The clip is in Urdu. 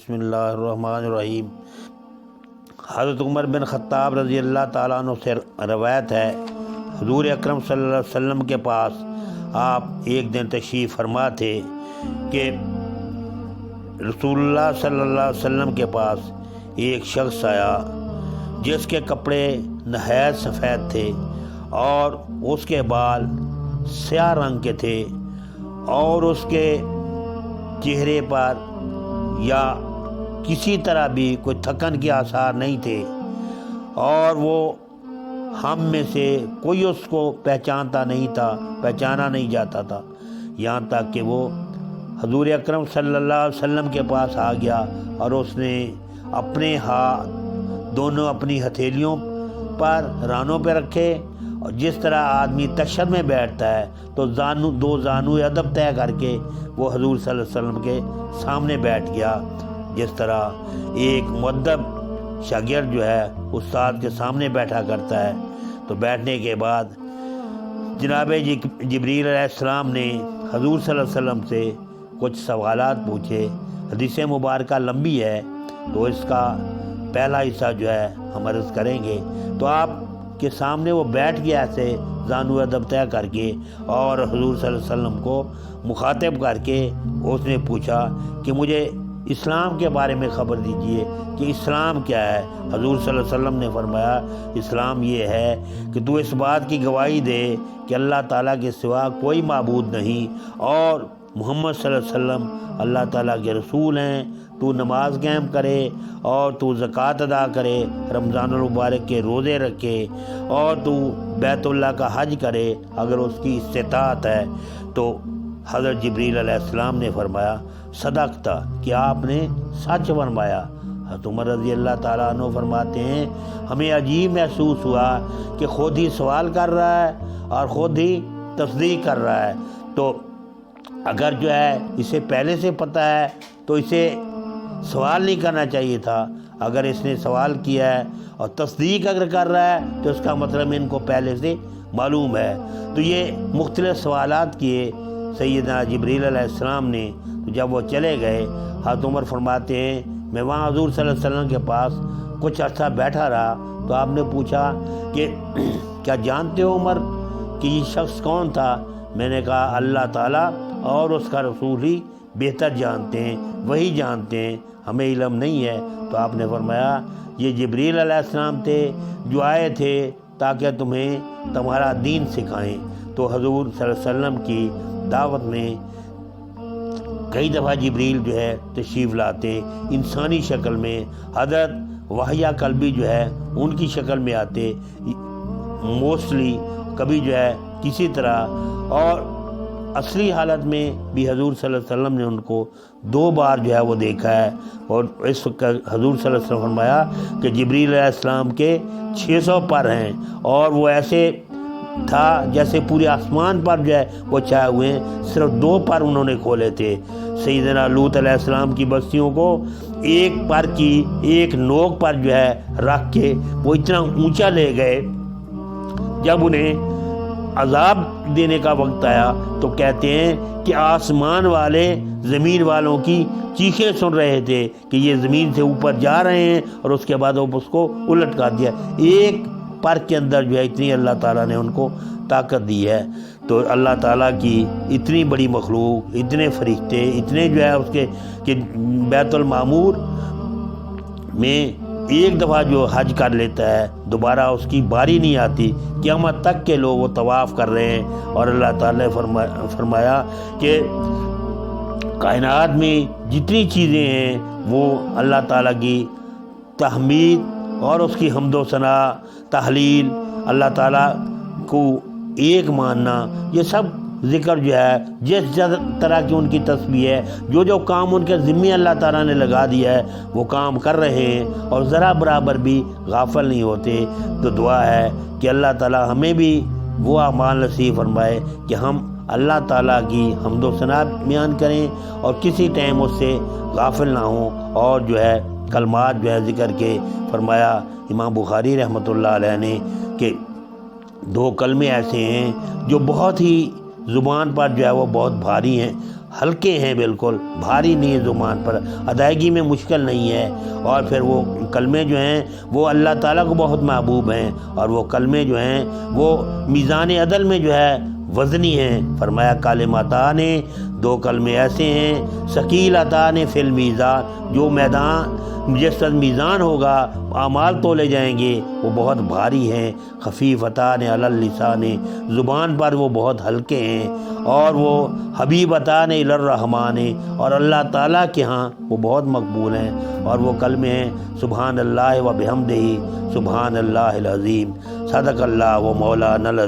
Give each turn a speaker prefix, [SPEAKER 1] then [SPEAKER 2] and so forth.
[SPEAKER 1] بسم اللہ الرحمن الرحیم۔ حضرت عمر بن خطاب رضی اللہ تعالیٰ عنہ سے روایت ہے، حضور اکرم صلی اللہ علیہ وسلم کے پاس آپ ایک دن تشریف فرما تھے کہ رسول اللہ صلی اللہ علیہ وسلم کے پاس ایک شخص آیا جس کے کپڑے نہایت سفید تھے اور اس کے بال سیاہ رنگ کے تھے اور اس کے چہرے پر یا کسی طرح بھی کوئی تھکن کے آثار نہیں تھے اور وہ ہم میں سے کوئی اس کو پہچانا نہیں جاتا تھا، یہاں تک کہ وہ حضور اکرم صلی اللہ علیہ وسلم کے پاس آ گیا اور اس نے اپنے ہاتھ دونوں اپنی ہتھیلیوں پر رانوں پہ رکھے، اور جس طرح آدمی تشہد میں بیٹھتا ہے تو دو زانو ادب طے کر کے وہ حضور صلی اللہ علیہ وسلم کے سامنے بیٹھ گیا، جس طرح ایک مؤدب شاگرد جو ہے استاد کے سامنے بیٹھا کرتا ہے۔ تو بیٹھنے کے بعد جناب جبریل علیہ السلام نے حضور صلی اللہ علیہ وسلم سے کچھ سوالات پوچھے۔ حدیث مبارکہ لمبی ہے تو اس کا پہلا حصہ جو ہے ہم عرض کریں گے۔ تو آپ کے سامنے وہ بیٹھ گیا ایسے زانو ادب طے کر کے، اور حضور صلی اللہ علیہ وسلم کو مخاطب کر کے اس نے پوچھا کہ مجھے اسلام کے بارے میں خبر دیجئے کہ اسلام کیا ہے۔ حضور صلی اللہ علیہ وسلم نے فرمایا اسلام یہ ہے کہ تو اس بات کی گواہی دے کہ اللہ تعالیٰ کے سوا کوئی معبود نہیں اور محمد صلی اللہ علیہ وسلم اللہ تعالیٰ کے رسول ہیں، تو نماز قائم کرے اور تو زکوٰۃ ادا کرے، رمضان المبارک کے روزے رکھے اور تو بیت اللہ کا حج کرے اگر اس کی استطاعت ہے۔ تو حضرت جبریل علیہ السلام نے فرمایا صدقتا، کہ آپ نے سچ فرمایا۔ حضرت عمر رضی اللہ تعالیٰ عنہ فرماتے ہیں ہمیں عجیب محسوس ہوا کہ خود ہی سوال کر رہا ہے اور خود ہی تصدیق کر رہا ہے، تو اگر جو ہے اسے پہلے سے پتہ ہے تو اسے سوال نہیں کرنا چاہیے تھا۔ اگر اس نے سوال کیا ہے اور تصدیق اگر کر رہا ہے تو اس کا مطلب ان کو پہلے سے معلوم ہے۔ تو یہ مختلف سوالات کیے سیدنا جبریل علیہ السلام نے۔ تو جب وہ چلے گئے، حضرت عمر فرماتے ہیں میں وہاں حضور صلی اللہ علیہ وسلم کے پاس کچھ عرصہ بیٹھا رہا، تو آپ نے پوچھا کہ کیا جانتے ہو عمر کہ یہ شخص کون تھا؟ میں نے کہا اللہ تعالیٰ اور اس کا رسول ہی بہتر جانتے ہیں، وہی جانتے ہیں، ہمیں علم نہیں ہے۔ تو آپ نے فرمایا یہ جبریل علیہ السلام تھے جو آئے تھے تاکہ تمہیں تمہارا دین سکھائیں۔ تو حضور صلی اللہ علیہ وسلم کی دعوت میں کئی دفعہ جبریل جو ہے تشریف لاتے، انسانی شکل میں۔ حضرت وحیہ کلبی جو ہے ان کی شکل میں آتے موسٹلی، کبھی جو ہے کسی طرح، اور اصلی حالت میں بھی حضور صلی اللہ علیہ وسلم نے ان کو 2 بار جو ہے وہ دیکھا ہے۔ اور اس وقت حضور صلی اللہ علیہ وسلم فرمایا کہ جبریل علیہ السلام کے 600 پر ہیں اور وہ ایسے تھا جیسے پورے آسمان پر جو ہے وہ چھائے ہوئے ہیں، صرف 2 پر انہوں نے کھولے تھے۔ سیدنا لوط علیہ السلام کی بستیوں کو ایک پر کی ایک نوک پر جو ہے رکھ کے وہ اتنا اونچا لے گئے، جب انہیں عذاب دینے کا وقت آیا تو کہتے ہیں کہ آسمان والے زمین والوں کی چیخیں سن رہے تھے کہ یہ زمین سے اوپر جا رہے ہیں، اور اس کے بعد وہ اس کو الٹ کر دیا۔ ایک پر کے اندر جو ہے اتنی اللہ تعالیٰ نے ان کو طاقت دی ہے۔ تو اللہ تعالیٰ کی اتنی بڑی مخلوق، اتنے فرشتے، اتنے جو ہے اس کے کہ بیت المعمور میں ایک دفعہ جو حج کر لیتا ہے دوبارہ اس کی باری نہیں آتی، قیامت تک کے لوگ وہ طواف کر رہے ہیں۔ اور اللہ تعالیٰ نے فرمایا کہ کائنات میں جتنی چیزیں ہیں وہ اللہ تعالیٰ کی تحمید اور اس کی حمد و ثنا، تحلیل، اللہ تعالیٰ کو ایک ماننا، یہ سب ذکر جو ہے جس طرح کی ان کی تسبیح ہے، جو کام ان کے ذمے اللہ تعالیٰ نے لگا دیا ہے وہ کام کر رہے ہیں اور ذرا برابر بھی غافل نہیں ہوتے۔ تو دعا ہے کہ اللہ تعالیٰ ہمیں بھی وہ اعمال نصیب فرمائے کہ ہم اللہ تعالیٰ کی حمد و ثنا بیان کریں اور کسی ٹائم اس سے غافل نہ ہوں، اور جو ہے کلمات جو ہے ذکر کے فرمایا امام بخاری رحمۃ اللہ علیہ نے کہ 2 کلمے ایسے ہیں جو بہت ہی زبان پر جو ہے وہ بہت بھاری ہیں، ہلکے ہیں، بالکل بھاری نہیں ہے زبان پر، ادائیگی میں مشکل نہیں ہے۔ اور پھر وہ کلمے جو ہیں وہ اللہ تعالیٰ کو بہت محبوب ہیں، اور وہ کلمے جو ہیں وہ میزان عدل میں جو ہے وزنی ہیں۔ فرمایا کلمتان، دو کلمے ایسے ہیں، ثقیلتان فی المیزان، جو جس وقت میزان ہوگا اعمال تولے جائیں گے وہ بہت بھاری ہیں، خفیفتان علی اللسان، زبان پر وہ بہت ہلکے ہیں، اور وہ حبیبتان الی الرحمن، اور اللہ تعالیٰ کے ہاں وہ بہت مقبول ہیں۔ اور وہ کلمے ہیں سبحان اللہ و بحمدہ، سبحان اللہ العظیم، صدق اللہ و مولانا العظیم۔